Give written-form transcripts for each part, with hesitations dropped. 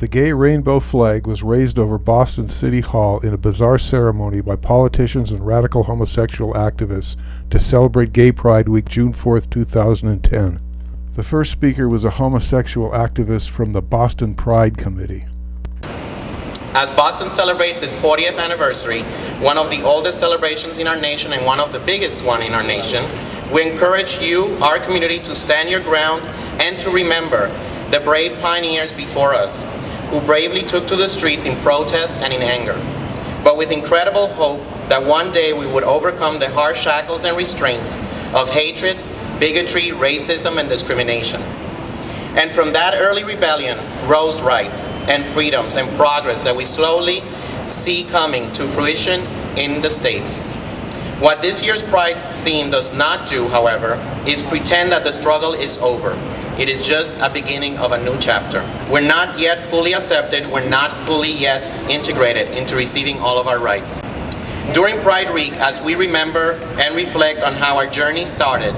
The gay rainbow flag was raised over Boston City Hall in a bizarre ceremony by politicians and radical homosexual activists to celebrate Gay Pride Week, June 4th, 2010. The first speaker was a homosexual activist from the Boston Pride Committee. As Boston celebrates its 40th anniversary, one of the oldest celebrations in our nation and one of the biggest one in our nation, we encourage you, our community, to stand your ground and to remember the brave pioneers before us, who bravely took to the streets in protest and in anger, but with incredible hope that one day we would overcome the harsh shackles and restraints of hatred, bigotry, racism, and discrimination. And from that early rebellion rose rights and freedoms and progress that we slowly see coming to fruition in the States. What this year's Pride theme does not do, however, is pretend that the struggle is over. It is just a beginning of a new chapter. We're not yet fully accepted, we're not fully yet integrated into receiving all of our rights. During Pride Week, as we remember and reflect on how our journey started,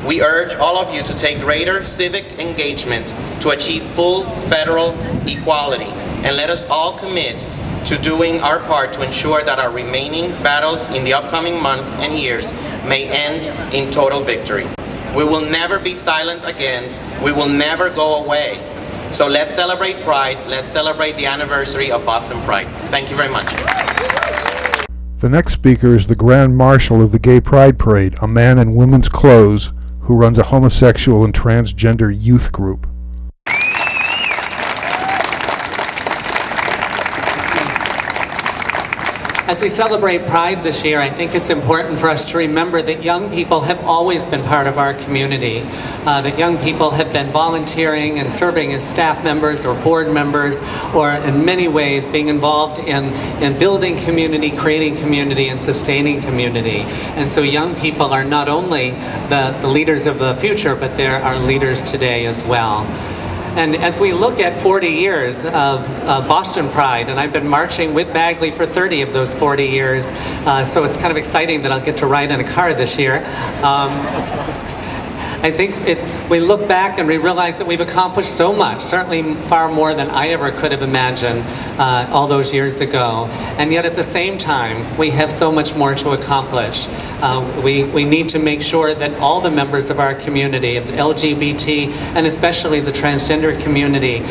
we urge all of you to take greater civic engagement to achieve full federal equality, and let us all commit to doing our part to ensure that our remaining battles in the upcoming months and years may end in total victory. We will never be silent again. We will never go away. So let's celebrate Pride. Let's celebrate the anniversary of Boston Pride. Thank you very much. The next speaker is the Grand Marshal of the Gay Pride Parade, a man in women's clothes who runs a homosexual and transgender youth group. As we celebrate Pride this year, I think it's important for us to remember that young people have always been part of our community, that young people have been volunteering and serving as staff members or board members, or in many ways being involved in building community, creating community, and sustaining community. And so young people are not only the leaders of the future, but they're our leaders today as well. And as we look at 40 years of Boston Pride, and I've been marching with Bagley for 30 of those 40 years, so it's kind of exciting that I'll get to ride in a car this year. I think we look back and we realize that we've accomplished so much, certainly far more than I ever could have imagined all those years ago. And yet at the same time, we have so much more to accomplish. We need to make sure that all the members of our community, of the LGBT and especially the transgender community,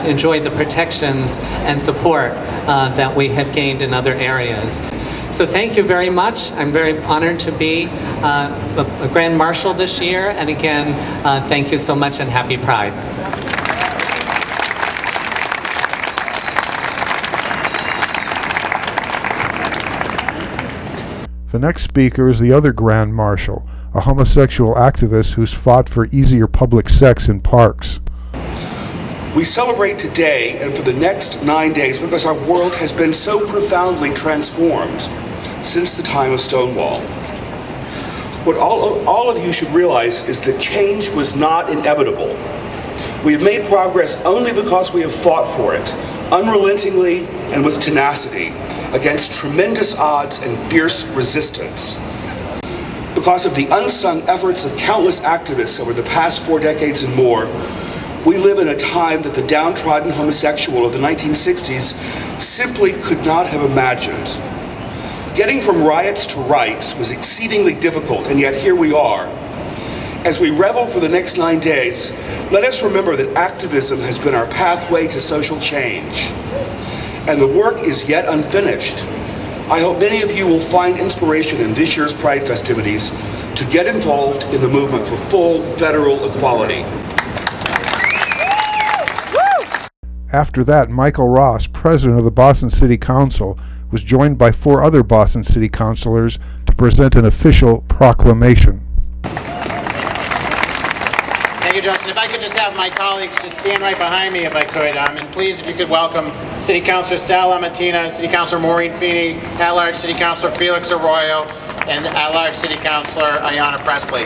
enjoy the protections and support that we have gained in other areas. So thank you very much. I'm very honored to be a Grand Marshal this year. And again, thank you so much and happy Pride. The next speaker is the other Grand Marshal, a homosexual activist who's fought for easier public sex in parks. We celebrate today and for the next 9 days because our world has been so profoundly transformed since the time of Stonewall. What all of you should realize is that change was not inevitable. We have made progress only because we have fought for it, unrelentingly and with tenacity, against tremendous odds and fierce resistance. Because of the unsung efforts of countless activists over the past 4 decades and more, we live in a time that the downtrodden homosexual of the 1960s simply could not have imagined. Getting from riots to rights was exceedingly difficult, and yet here we are. As we revel for the next 9 days, let us remember that activism has been our pathway to social change. And the work is yet unfinished. I hope many of you will find inspiration in this year's Pride festivities to get involved in the movement for full federal equality. After that, Michael Ross, president of the Boston City Council, was joined by 4 other Boston City councilors to present an official proclamation. Thank you, Justin. If I could just have my colleagues just stand right behind me if I could. And please, if you could welcome City Councilor Sal Amatina, City Councilor Maureen Feeney, at-large City Councilor Felix Arroyo, and at-large City Councilor Ayanna Presley.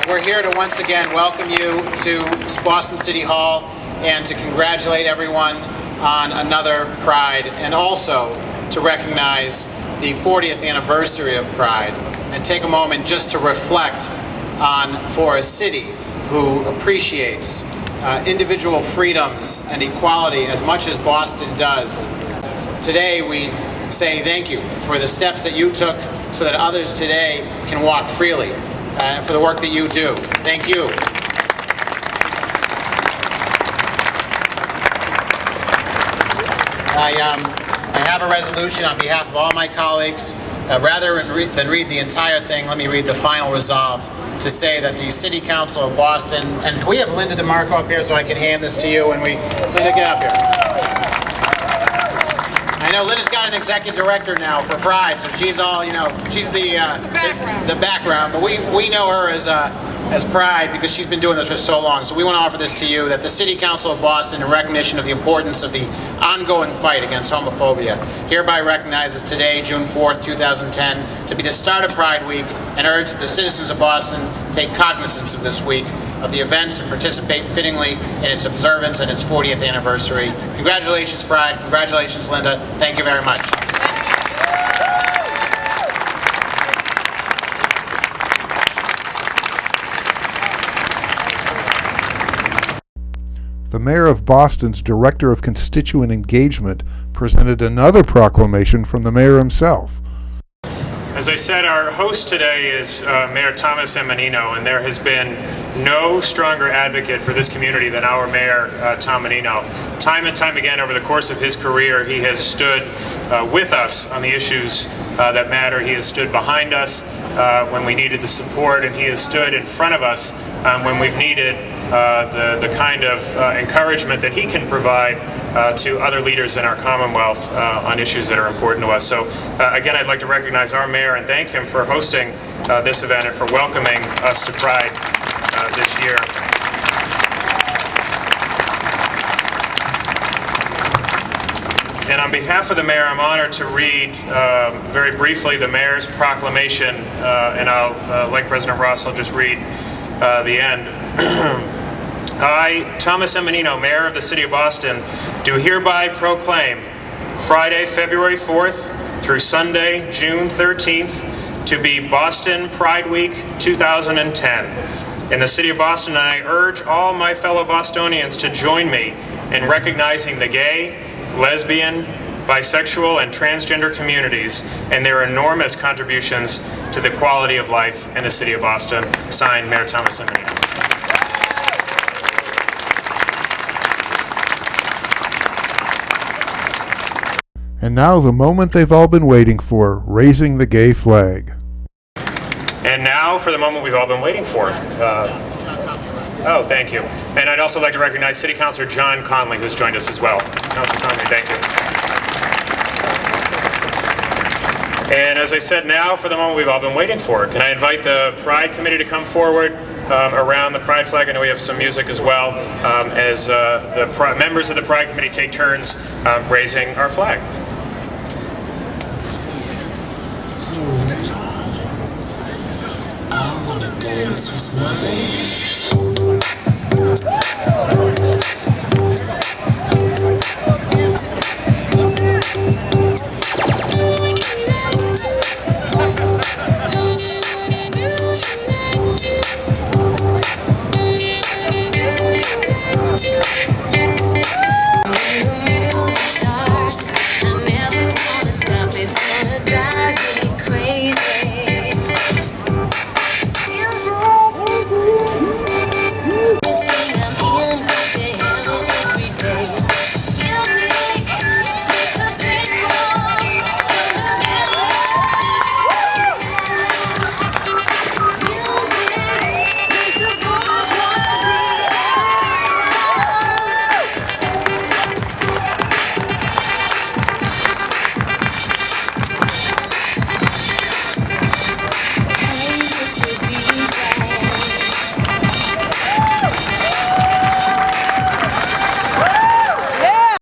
We're here to once again welcome you to Boston City Hall and to congratulate everyone on another Pride, and also to recognize the 40th anniversary of Pride, and take a moment just to reflect on, for a city who appreciates individual freedoms and equality as much as Boston does. Today we say thank you for the steps that you took so that others today can walk freely, for the work that you do. Thank you. I have a resolution on behalf of all my colleagues. Rather than read the entire thing, let me read the final resolve to say that the City Council of Boston, and can we have Linda DeMarco up here so I can hand this to you? And Linda, get up here. I know Linda's got an executive director now for Pride, so she's all, she's the background, but we know her as Pride because she's been doing this for so long. So we want to offer this to you, that the City Council of Boston, in recognition of the importance of the ongoing fight against homophobia, hereby recognizes today, June 4th, 2010, to be the start of Pride Week, and urge that the citizens of Boston take cognizance of this week, of the events, and participate fittingly in its observance and its 40th anniversary. Congratulations, Pride. Congratulations, Linda. Thank you very much. The Mayor of Boston's Director of Constituent Engagement presented another proclamation from the Mayor himself. As I said, our host today is Mayor Thomas M. Menino, and there has been no stronger advocate for this community than our Mayor, Tom Menino. Time and time again over the course of his career, he has stood with us on the issues that matter. He has stood behind us when we needed the support, and he has stood in front of us when we've needed the kind of encouragement that he can provide to other leaders in our Commonwealth on issues that are important to us. So again, I'd like to recognize our Mayor and thank him for hosting this event and for welcoming us to Pride this year. And on behalf of the Mayor, I'm honored to read very briefly the Mayor's proclamation, and I'll, like President Ross, I'll just read the end. I, Thomas M. Menino, Mayor of the City of Boston, do hereby proclaim Friday, February 4th through Sunday, June 13th to be Boston Pride Week 2010 in the City of Boston, and I urge all my fellow Bostonians to join me in recognizing the gay, lesbian, bisexual, and transgender communities and their enormous contributions to the quality of life in the City of Boston. Signed, Mayor Thomas M. Menino. And now the moment they've all been waiting for, raising the gay flag. And now for the moment we've all been waiting for. Oh, thank you. And I'd also like to recognize City Councilor John Conley, who's joined us as well. Councilor Conley, thank you. And as I said, now for the moment we've all been waiting for. Can I invite the Pride Committee to come forward around the Pride flag? I know we have some music as well, as the members of the Pride Committee take turns raising our flag. I wanna dance with my baby.